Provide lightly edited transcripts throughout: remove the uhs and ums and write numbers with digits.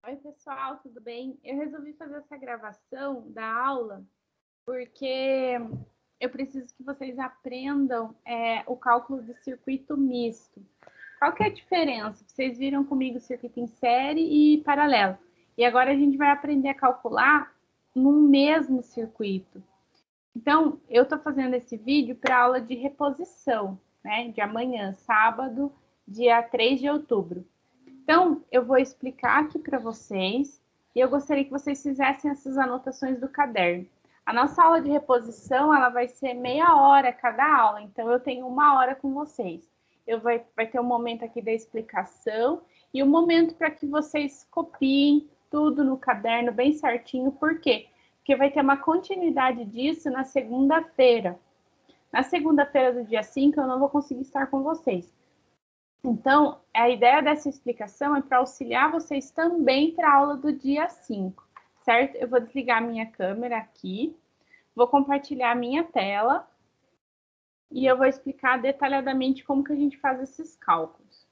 Oi, pessoal, tudo bem? Eu resolvi fazer essa gravação da aula porque eu preciso que vocês aprendam o cálculo de circuito misto. Qual que é a diferença? Vocês viram comigo circuito em série e paralelo. E agora a gente vai aprender a calcular num mesmo circuito. Então, eu estou fazendo esse vídeo para a aula de reposição, né? De amanhã, sábado, dia 3 de outubro. Então, eu vou explicar aqui para vocês e eu gostaria que vocês fizessem essas anotações do caderno. A nossa aula de reposição, ela vai ser meia hora cada aula, então eu tenho 1 hora com vocês. Vai ter um momento aqui da explicação e um momento para que vocês copiem tudo no caderno bem certinho. Por quê? Porque vai ter uma continuidade disso na segunda-feira. Na segunda-feira do dia 5, eu não vou conseguir estar com vocês. Então, a ideia dessa explicação é para auxiliar vocês também para a aula do dia 5, certo? Eu vou desligar a minha câmera aqui, vou compartilhar a minha tela e eu vou explicar detalhadamente como que a gente faz esses cálculos.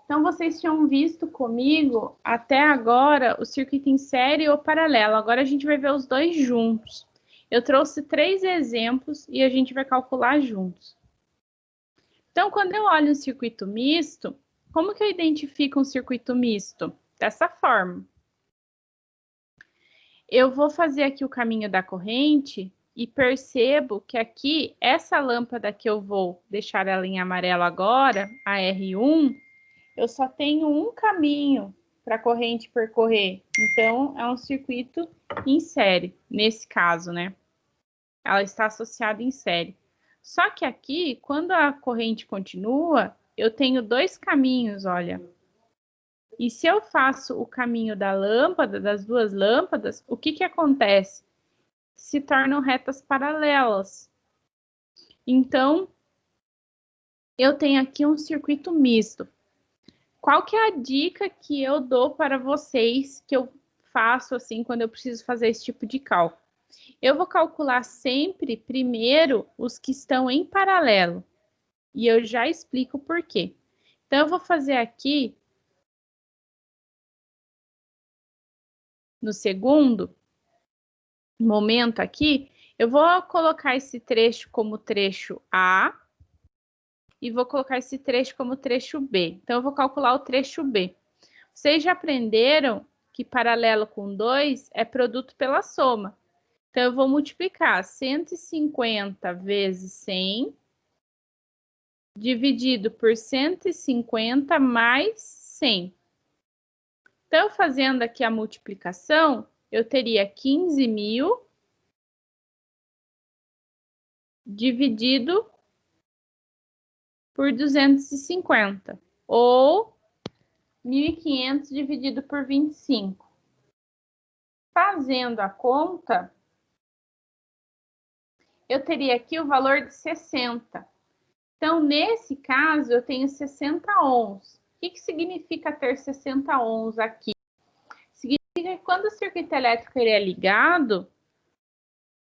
Então, vocês tinham visto comigo até agora o circuito em série ou paralelo. Agora a gente vai ver os dois juntos. Eu trouxe 3 exemplos e a gente vai calcular juntos. Então, quando eu olho um circuito misto, como que eu identifico um circuito misto? Dessa forma. Eu vou fazer aqui o caminho da corrente e percebo que aqui, essa lâmpada que eu vou deixar ela em amarelo agora, a R1, eu só tenho um caminho para a corrente percorrer. Então, é um circuito em série, nesse caso, né? Ela está associada em série. Só que aqui, quando a corrente continua, eu tenho 2 caminhos, olha. E se eu faço o caminho da lâmpada, das 2 lâmpadas, o que que acontece? Se tornam retas paralelas. Então, eu tenho aqui um circuito misto. Qual que é a dica que eu dou para vocês, que eu faço assim quando eu preciso fazer esse tipo de cálculo? Eu vou calcular sempre primeiro os que estão em paralelo. E eu já explico por quê. Então, eu vou fazer aqui, no segundo momento aqui, eu vou colocar esse trecho como trecho A e vou colocar esse trecho como trecho B. Então, eu vou calcular o trecho B. Vocês já aprenderam que paralelo com 2 é produto pela soma. Então, eu vou multiplicar 150 vezes 100 dividido por 150 mais 100. Então, fazendo aqui a multiplicação, eu teria 15.000 dividido por 250, ou 1.500 dividido por 25. Fazendo a conta, eu teria aqui o valor de 60. Então, nesse caso, eu tenho 60 ohms. O que significa ter 60 ohms aqui? Significa que quando o circuito elétrico ele é ligado,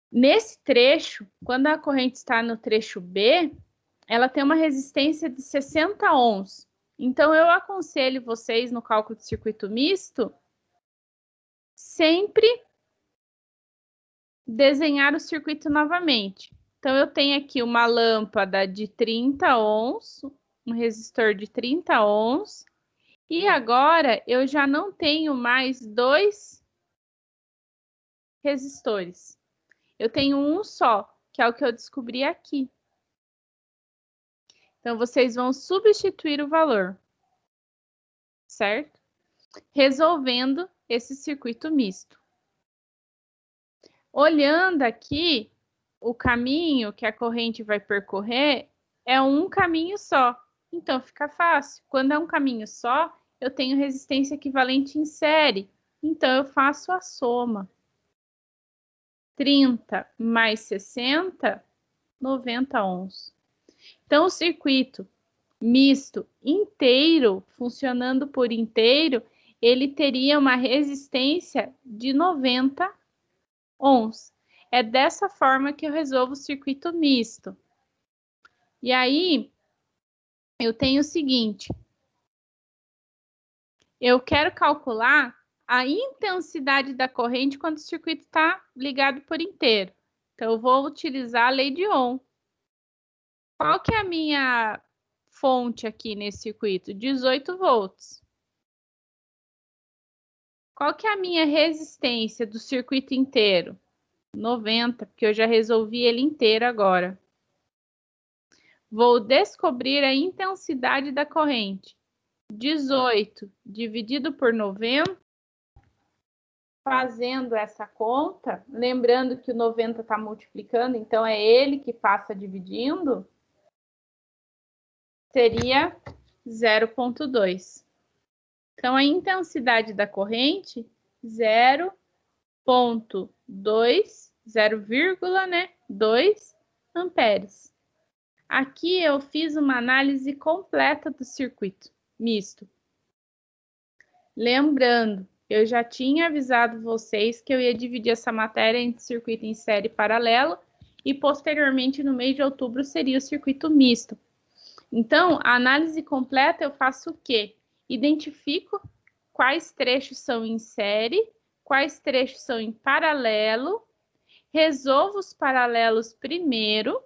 nesse trecho, quando a corrente está no trecho B, ela tem uma resistência de 60 ohms. Então, eu aconselho vocês no cálculo de circuito misto, sempre desenhar o circuito novamente. Então, eu tenho aqui uma lâmpada de 30 ohms, um resistor de 30 ohms, e agora eu já não tenho mais 2 resistores. Eu tenho um só, que é o que eu descobri aqui. Então, vocês vão substituir o valor, certo? Resolvendo esse circuito misto. Olhando aqui, o caminho que a corrente vai percorrer é um caminho só. Então, fica fácil. Quando é um caminho só, eu tenho resistência equivalente em série. Então, eu faço a soma. 30 mais 60, 90 ohms. Então, o circuito misto inteiro, funcionando por inteiro, ele teria uma resistência de 90 ohms. É dessa forma que eu resolvo o circuito misto. E aí, eu tenho o seguinte. eu quero calcular a intensidade da corrente quando o circuito está ligado por inteiro. Então, eu vou utilizar a lei de Ohm. Qual que é a minha fonte aqui nesse circuito? 18 volts. Qual que é a minha resistência do circuito inteiro? 90, porque eu já resolvi ele inteiro agora. Vou descobrir a intensidade da corrente. 18 dividido por 90. Fazendo essa conta, lembrando que o 90 está multiplicando, então é ele que passa dividindo, seria 0,2. Então, a intensidade da corrente, 0,2, 0,2 amperes. Aqui eu fiz uma análise completa do circuito misto. Lembrando, eu já tinha avisado vocês que eu ia dividir essa matéria em circuito em série paralelo e posteriormente no mês de outubro seria o circuito misto. Então, a análise completa eu faço o quê? Identifico quais trechos são em série, quais trechos são em paralelo, resolvo os paralelos primeiro,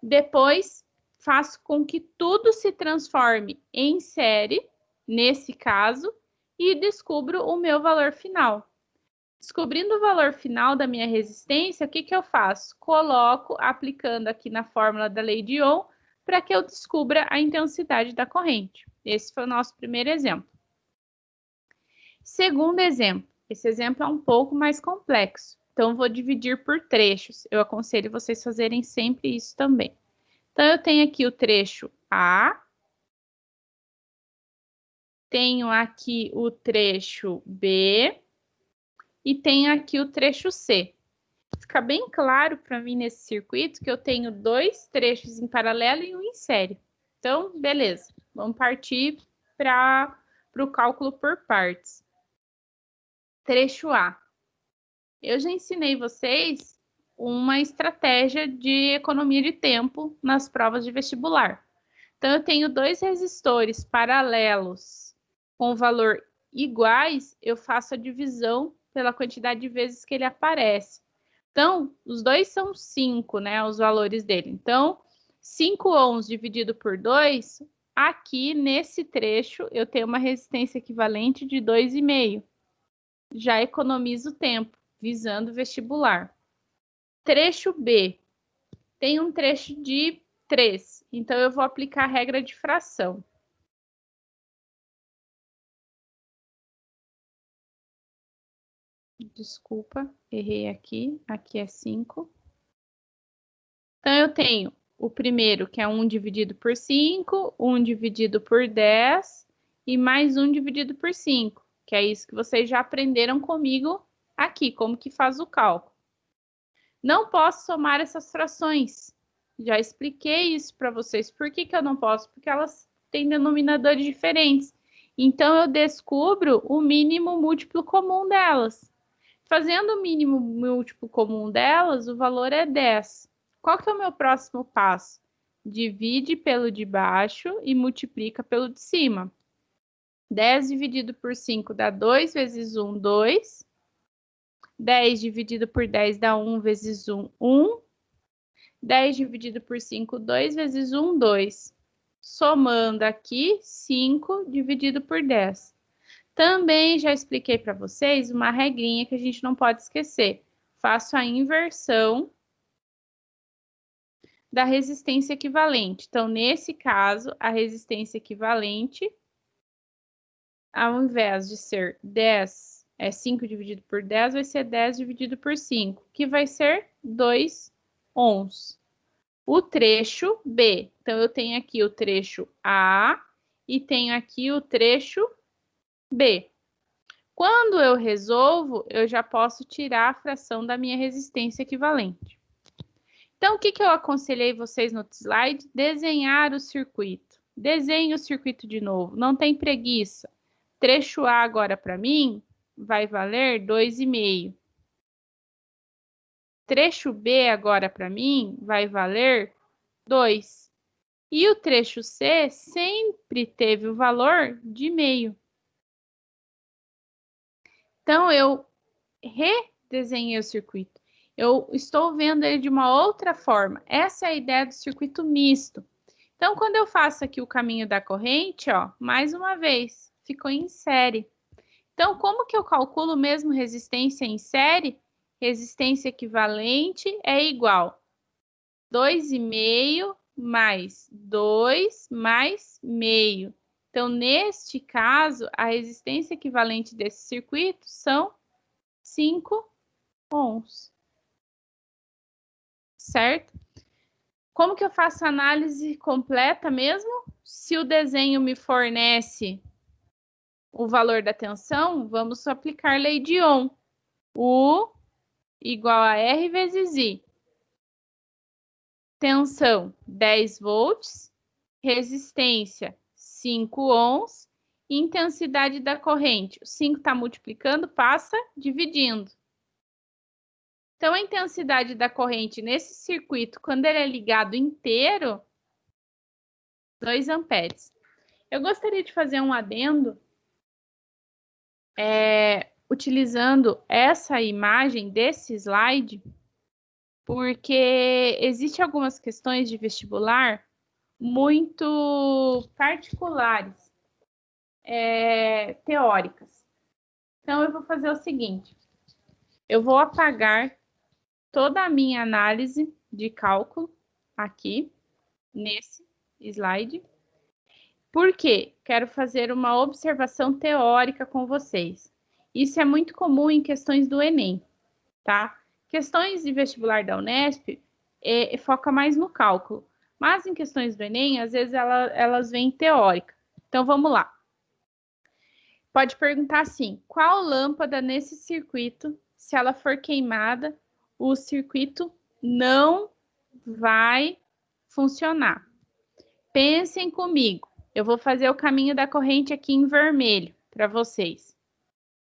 depois faço com que tudo se transforme em série, nesse caso, e descubro o meu valor final. Descobrindo o valor final da minha resistência, o que eu faço? Coloco, aplicando aqui na fórmula da lei de Ohm, para que eu descubra a intensidade da corrente. Esse foi o nosso primeiro exemplo. Segundo exemplo. Esse exemplo é um pouco mais complexo, então vou dividir por trechos. Eu aconselho vocês fazerem sempre isso também. Então, eu tenho aqui o trecho A, tenho aqui o trecho B e tenho aqui o trecho C. Fica bem claro para mim nesse circuito que eu tenho dois trechos em paralelo e um em série. Então, beleza, vamos partir para o cálculo por partes. Trecho A. Eu já ensinei vocês uma estratégia de economia de tempo nas provas de vestibular. Então, eu tenho dois resistores paralelos com valor iguais, eu faço a divisão pela quantidade de vezes que ele aparece. Então, os dois são 5, né, os valores dele. Então, 5 ohms dividido por 2, aqui nesse trecho eu tenho uma resistência equivalente de 2,5. Já economizo tempo, visando vestibular. Trecho B. Tem um trecho de 3, então eu vou aplicar a regra de fração. Desculpa, errei aqui. Aqui é 5. Então, eu tenho o primeiro, que é 1 dividido por 5, 1 dividido por 10 e mais 1 dividido por 5, que é isso que vocês já aprenderam comigo aqui, como que faz o cálculo. Não posso somar essas frações. Já expliquei isso para vocês. Por que eu não posso? Porque elas têm denominadores diferentes. Então, eu descubro o mínimo múltiplo comum delas. Fazendo o mínimo múltiplo comum delas, o valor é 10. Qual que é o meu próximo passo? Divide pelo de baixo e multiplica pelo de cima. 10 dividido por 5 dá 2 vezes 1, 2. 10 dividido por 10 dá 1 vezes 1, 1. 10 dividido por 5, 2 vezes 1, 2. Somando aqui, 5 dividido por 10. Também já expliquei para vocês uma regrinha que a gente não pode esquecer. Faço a inversão da resistência equivalente. Então, nesse caso, a resistência equivalente, ao invés de ser 10, 5 dividido por 10, vai ser 10 dividido por 5, que vai ser 2 ohms. O trecho B. Então, eu tenho aqui o trecho A e tenho aqui o trecho B. Quando eu resolvo, eu já posso tirar a fração da minha resistência equivalente. Então, o que eu aconselhei vocês no slide? Desenhar o circuito. Desenhe o circuito de novo, não tem preguiça. Trecho A agora para mim vai valer 2,5. Trecho B agora para mim vai valer 2. E o trecho C sempre teve o valor de meio. Então, eu redesenhei o circuito. Eu estou vendo ele de uma outra forma. Essa é a ideia do circuito misto. Então, quando eu faço aqui o caminho da corrente, ó, mais uma vez, ficou em série. Então, como que eu calculo mesmo resistência em série? Resistência equivalente é igual 2,5 mais 2 mais meio. Então, neste caso, a resistência equivalente desse circuito são 5 ohms. Certo? Como que eu faço a análise completa mesmo? Se o desenho me fornece o valor da tensão, vamos aplicar lei de Ohm. U igual a R vezes I. Tensão, 10 volts. Resistência, 5 ohms. Intensidade da corrente, o 5 está multiplicando, passa dividindo. Então, a intensidade da corrente nesse circuito, quando ele é ligado inteiro, 2 amperes. Eu gostaria de fazer um adendo, utilizando essa imagem desse slide, porque existem algumas questões de vestibular muito particulares, teóricas. Então, eu vou fazer o seguinte, eu vou apagar toda a minha análise de cálculo aqui, nesse slide. Por quê? Quero fazer uma observação teórica com vocês. Isso é muito comum em questões do Enem, tá? Questões de vestibular da Unesp foca mais no cálculo, mas em questões do Enem, às vezes elas vêm teórica. Então, vamos lá. Pode perguntar assim, qual lâmpada nesse circuito, se ela for queimada, o circuito não vai funcionar? Pensem comigo. Eu vou fazer o caminho da corrente aqui em vermelho para vocês.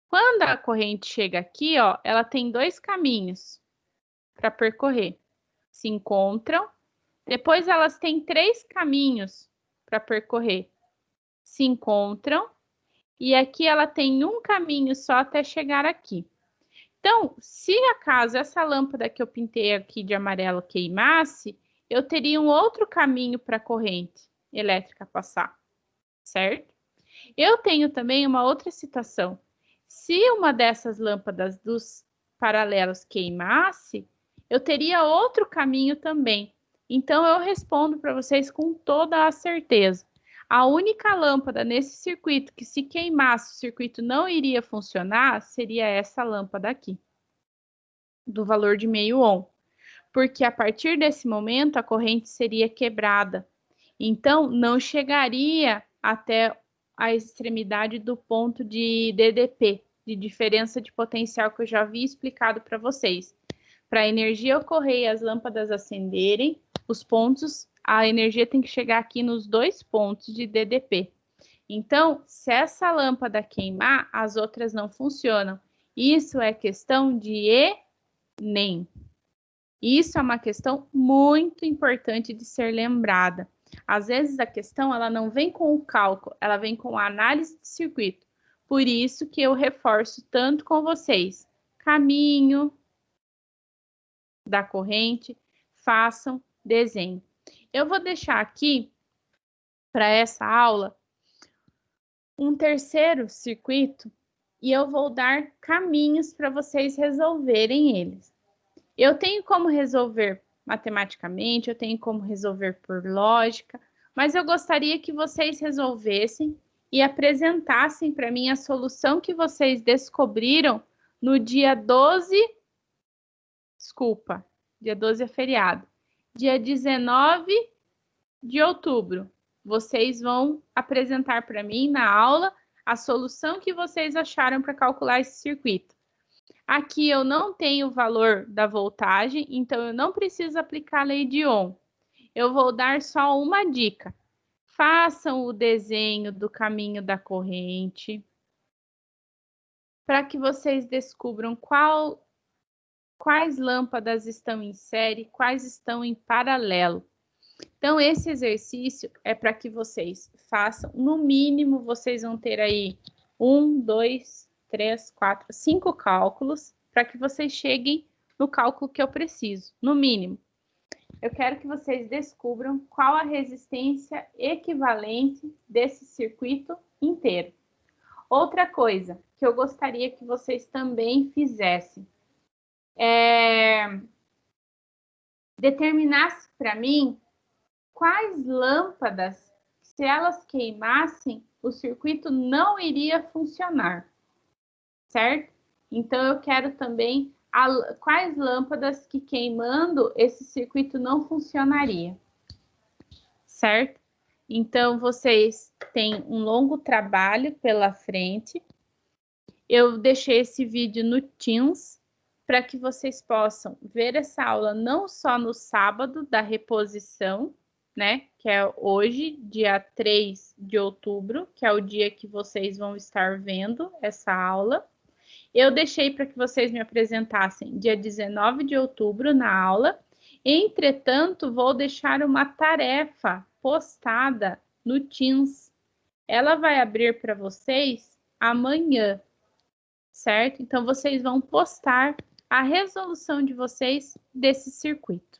Quando a corrente chega aqui, ó, ela tem dois caminhos para percorrer. Se encontram. Depois elas têm três caminhos para percorrer. Se encontram. E aqui ela tem um caminho só até chegar aqui. Então, se acaso essa lâmpada que eu pintei aqui de amarelo queimasse, eu teria um outro caminho para a corrente elétrica passar, certo? Eu tenho também uma outra situação. Se uma dessas lâmpadas dos paralelos queimasse, eu teria outro caminho também. Então, eu respondo para vocês com toda a certeza. A única lâmpada nesse circuito que, se queimasse, o circuito não iria funcionar, seria essa lâmpada aqui, do valor de meio ohm. Porque a partir desse momento, a corrente seria quebrada. Então, não chegaria até a extremidade do ponto de DDP, de diferença de potencial, que eu já havia explicado para vocês. Para a energia ocorrer e as lâmpadas acenderem, os pontos, a energia tem que chegar aqui nos dois pontos de DDP. Então, se essa lâmpada queimar, as outras não funcionam. Isso é questão de Enem. Isso é uma questão muito importante de ser lembrada. Às vezes a questão ela não vem com o cálculo, ela vem com a análise de circuito. Por isso que eu reforço tanto com vocês. Caminho da corrente, façam desenho. Eu vou deixar aqui para essa aula um terceiro circuito e eu vou dar caminhos para vocês resolverem eles. Eu tenho como resolver matematicamente, eu tenho como resolver por lógica, mas eu gostaria que vocês resolvessem e apresentassem para mim a solução que vocês descobriram no dia 12, dia 12 é feriado, dia 19 de outubro. Vocês vão apresentar para mim na aula a solução que vocês acharam para calcular esse circuito. Aqui eu não tenho o valor da voltagem, então eu não preciso aplicar a lei de Ohm. Eu vou dar só uma dica. Façam o desenho do caminho da corrente para que vocês descubram quais lâmpadas estão em série, quais estão em paralelo. Então, esse exercício é para que vocês façam, no mínimo, vocês vão ter aí 1, 2, 3, 4, 5 cálculos para que vocês cheguem no cálculo que eu preciso, no mínimo. Eu quero que vocês descubram qual a resistência equivalente desse circuito inteiro. Outra coisa que eu gostaria que vocês também fizessem é determinasse para mim quais lâmpadas, se elas queimassem, o circuito não iria funcionar, certo? Então, eu quero também quais lâmpadas que queimando esse circuito não funcionaria, certo? Então, vocês têm um longo trabalho pela frente. Eu deixei esse vídeo no Teams para que vocês possam ver essa aula não só no sábado da reposição, né? Que é hoje, dia 3 de outubro, que é o dia que vocês vão estar vendo essa aula. Eu deixei para que vocês me apresentassem dia 19 de outubro na aula. Entretanto, vou deixar uma tarefa postada no Teams. Ela vai abrir para vocês amanhã, certo? Então, vocês vão postar a resolução de vocês desse circuito.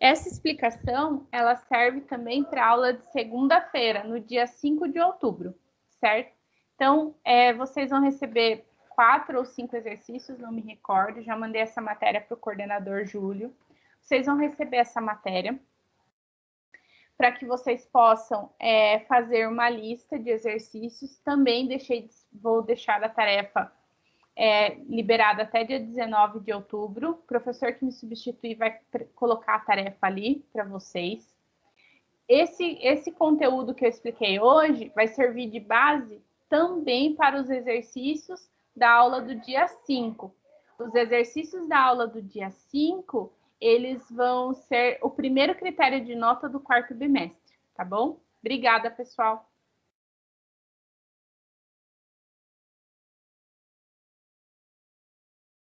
Essa explicação, ela serve também para a aula de segunda-feira, no dia 5 de outubro, certo? Então, vocês vão receber 4 ou 5 exercícios, não me recordo, já mandei essa matéria para o coordenador Júlio. Vocês vão receber essa matéria para que vocês possam fazer uma lista de exercícios. Também vou deixar a tarefa liberada até dia 19 de outubro. O professor que me substituir vai colocar a tarefa ali para vocês. Esse conteúdo que eu expliquei hoje vai servir de base também para os exercícios da aula do dia 5. Os exercícios da aula do dia 5, eles vão ser o primeiro critério de nota do quarto bimestre, tá bom? Obrigada, pessoal!